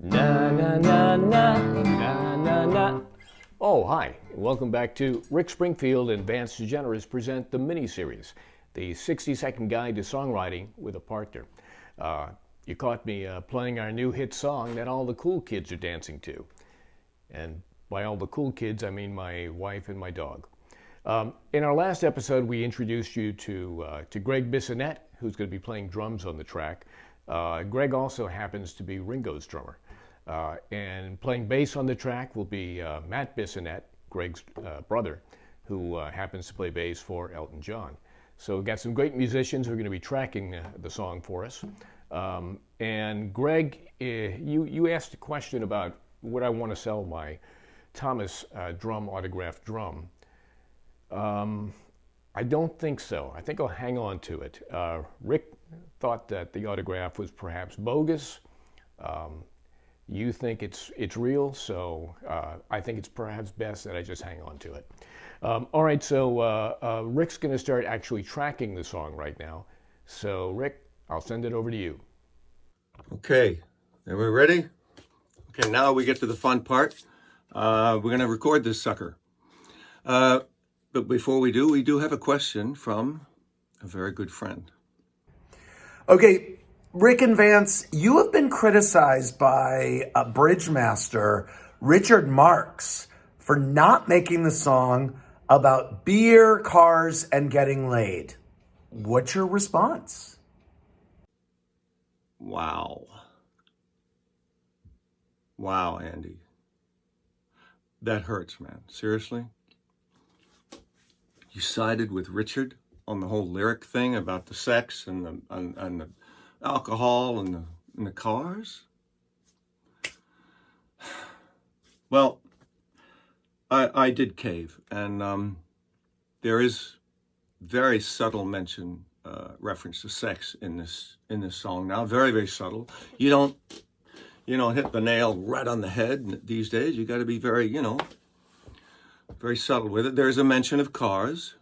Na na na na na na na. Oh, hi. Welcome back to Rick Springfield and Vance DeGeneres present the Miniseries, the 60-second guide to songwriting with a partner. You caught me playing our new hit song that all the cool kids are dancing to. And by all the cool kids, I mean my wife and my dog. In our last episode, we introduced you to Greg Bissonette, who's going to be playing drums on the track. Greg also happens to be Ringo's drummer. And playing bass on the track will be Matt Bissonette, Greg's brother, who happens to play bass for Elton John. So we've got some great musicians who are going to be tracking the song for us. And Greg, you asked a question about would I want to sell my Thomas drum autographed drum. I don't think so. I think I'll hang on to it. Rick thought that the autograph was perhaps bogus. You think it's real, so I think it's perhaps best that I just hang on to it. All right, so Rick's going to start actually tracking the song right now. So Rick, I'll send it over to you. Okay, are we ready? Okay, now we get to the fun part. We're going to record this sucker. But before we do have a question from a very good friend. Okay, Rick and Vance, you have been criticized by a bridge master, Richard Marx, for not making the song about beer, cars, and getting laid. What's your response? Wow. Wow, Andy. That hurts, man. Seriously? You sided with Richard on the whole lyric thing about the sex and the alcohol and the cars? Well, I did cave, and there is very subtle mention, reference to sex in this song now. Very, very subtle. You don't hit the nail right on the head these days. You got to be very, very subtle with it. There's a mention of cars,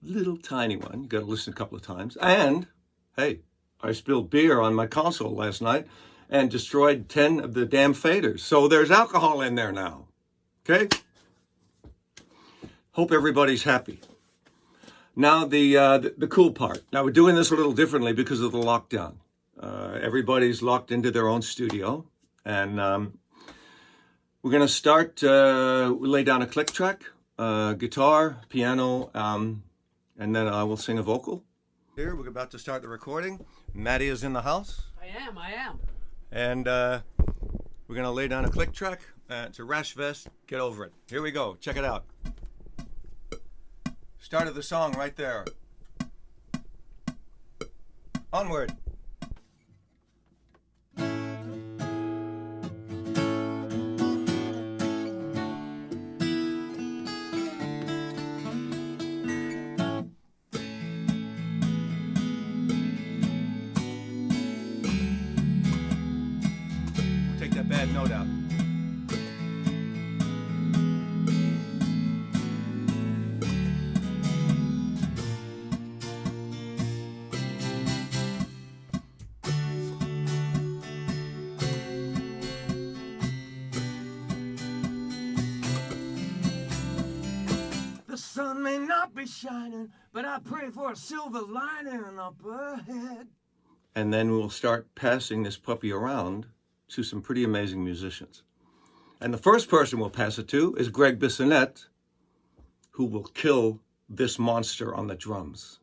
little tiny one. You got to listen a couple of times. And hey, I spilled beer on my console last night and destroyed 10 of the damn faders. So there's alcohol in there now. Okay? Hope everybody's happy. Now the cool part. Now we're doing this a little differently because of the lockdown. Everybody's locked into their own studio, and we're going to start, lay down a click track, guitar, piano, and then I will sing a vocal. Here, we're about to start the recording. Maddie is in the house. I am. And we're going to lay down a click track. It's a Rash Vest. Get over it. Here we go. Check it out. Start of the song right there. Onward. Take that bad note out. The sun may not be shining, but I pray for a silver lining up ahead. And then we'll start passing this puppy around to some pretty amazing musicians. And the first person we'll pass it to is Greg Bissonette, who will kill this monster on the drums.